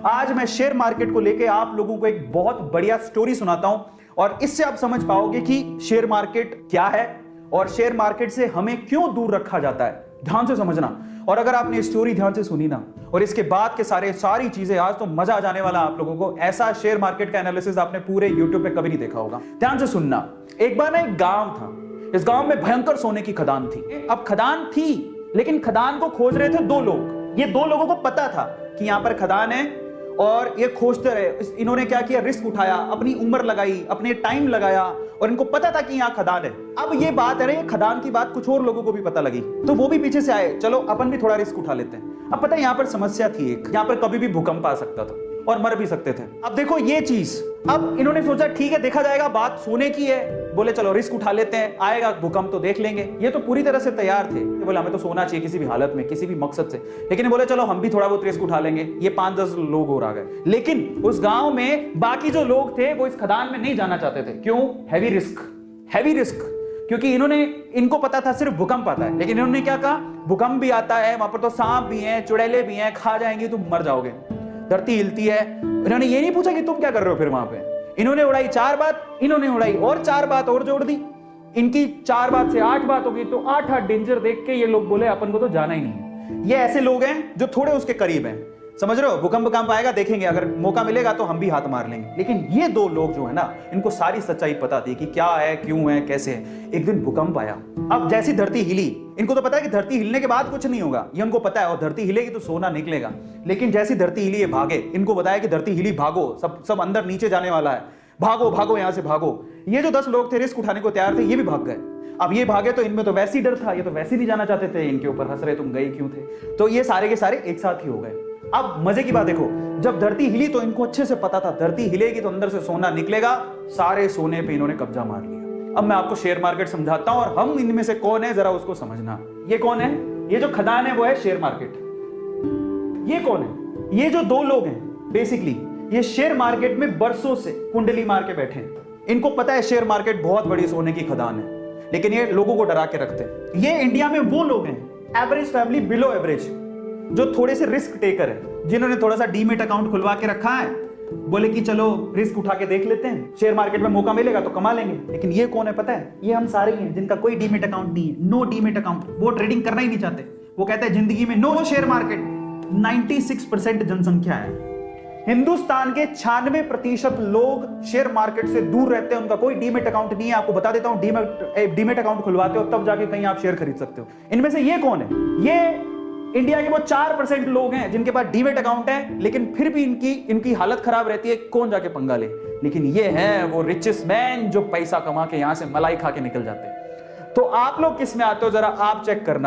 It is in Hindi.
आज मैं शेयर मार्केट को लेके आप लोगों को एक बहुत बढ़िया स्टोरी सुनाता हूं और इससे आप समझ पाओगे कि शेयर मार्केट क्या है और शेयर मार्केट से हमें क्यों दूर रखा जाता है। ध्यान से समझना। और अगर आपने स्टोरी ध्यान से सुनी ना और इसके बाद के सारी चीजें, आज तो मजा आ जाने वाला आप लोगों को। ऐसा शेयर मार्केट का एनालिसिस आपने पूरे यूट्यूब पे कभी नहीं देखा होगा। ध्यान से सुनना। एक बार ना एक गांव था। इस गांव में भयंकर सोने की खदान थी। अब खदान थी लेकिन खदान को खोज रहे थे दो लोग। ये दो लोगों को पता था कि यहां पर खदान है और ये खोजते रहे। इन्होंने क्या किया, रिस्क उठाया, अपनी उम्र लगाई, अपने टाइम लगाया और इनको पता था कि यहां खदान है। अब ये बात है, ये खदान की बात कुछ और लोगों को भी पता लगी तो वो भी पीछे से आए, चलो अपन भी थोड़ा रिस्क उठा लेते हैं। अब पता है यहां पर समस्या थी एक, यहां पर कभी भी भूकंप आ सकता था और मर भी सकते थे। अब देखो ये चीज, अब इन्होंने सोचा ठीक है देखा जाएगा, बात सोने की है, बोले चलो रिस्क उठा लेते हैं, आएगा भूकंप तो देख लेंगे। ये तो पूरी तरह से तैयार थे, बोले हमें तो सोना चाहिए किसी भी हालत में, किसी भी मकसद से। लेकिन बोले चलो हम भी थोड़ा बहुत रिस्क उठा लेंगे। ये 5-10 लोग और आ गए। लेकिन उस गांव में बाकी जो लोग थे वो इस खदान में नहीं जाना चाहते थे। क्यों? Heavy risk. क्योंकि इनको पता था सिर्फ भूकंप आता है। लेकिन इन्होंने क्या कहा, भूकंप भी आता है, वहां पर तो सांप भी हैं, चुड़ैले भी हैं, खा जाएंगे, तुम मर जाओगे, धरती हिलती है। इन्होंने ये नहीं पूछा कि तुम क्या कर रहे हो फिर वहां पे। इन्होंने उड़ाई 4 बात, इन्होंने उड़ाई और 4 बात और जोड़ दी। इनकी 4 बात से 8 बात हो गई। तो 8 डेंजर देख के ये लोग बोले अपन को तो जाना ही नहीं है। ये ऐसे लोग हैं जो थोड़े उसके करीब हैं, समझ रहे हो। भूकंप आएगा देखेंगे, अगर मौका मिलेगा तो हम भी हाथ मार लेंगे। लेकिन ये दो लोग जो है ना, इनको सारी सच्चाई पता थी कि क्या है, क्यों है, कैसे है। एक दिन भूकंप आया। अब जैसी धरती हिली, इनको तो पता है कि धरती हिलने के बाद कुछ नहीं होगा, ये उनको पता है, और धरती हिलेगी तो सोना निकलेगा। लेकिन जैसी धरती हिली ये भागे। इनको बताया कि धरती हिली, भागो, सब अंदर नीचे जाने वाला है, भागो यहां से भागो। ये जो 10 लोग थे रिस्क उठाने को तैयार थे, ये भी भाग गए। अब ये भागे तो इनमें तो वैसे ही डर था, ये तो वैसे नहीं जाना चाहते थे, इनके ऊपर हंस रहे तुम गए क्यों थे। तो ये सारे के सारे एक साथ ही हो गए। अब मजे की बात देखो, जब धरती हिली तो इनको अच्छे से पता था धरती हिलेगी तो अंदर से सोना निकलेगा। सारे सोने पे इन्होंने कब्जा मार लिया। अब मैं आपको शेयर मार्केट समझाता हूं और हम इनमें से कौन है जरा उसको समझना। ये कौन है? ये जो खदान है वो है शेयर मार्केट। ये कौन है? ये जो 2 लोग हैं बेसिकली, ये शेयर मार्केट में बरसों से कुंडली मार के बैठे हैं। इनको पता है शेयर मार्केट बहुत बड़ी सोने की खदान है, लेकिन ये लोगों को डरा के रखते हैं। ये इंडिया में वो लोग हैं, एवरेज फैमिली, बिलो एवरेज, जो थोड़े से रिस्क टेकर है, जिन्होंने थोड़ा सा डीमेट अकाउंट खुलवा के रखा है। बोले कि चलो रिस्क उठा के देख लेते हैं, शेयर मार्केट में मौका मिलेगा तो कमा लेंगे। लेकिन ये कौन है पता है? ये हम सारे हैं जिनका कोई डीमेट अकाउंट नहीं है, नो डीमेट अकाउंट। वो ट्रेडिंग करना ही नहीं चाहते। वो कहते हैं जिंदगी में नो शेयर मार्केट। 96% जनसंख्या है हिंदुस्तान के। 96% लोग शेयर मार्केट से दूर रहते हैं, उनका कोई डीमेट अकाउंट नहीं है। आपको बता देता हूं, डीमेट अकाउंट खुलवाते हो तब जाके कहीं आप शेयर खरीद सकते हो। इनमें से ये कौन है? ये इंडिया के वो 4% लोग हैं जिनके पास डीमेट अकाउंट है, लेकिन फिर भी इनकी हालत खराब रहती है, कौन जाके पंगा ले। लेकिन ये हैं वो रिचेस्ट मैन जो पैसा कमा के यहां से मलाई खा के निकल जाते हैं। तो आप लोग किस में आते हो जरा आप चेक करना।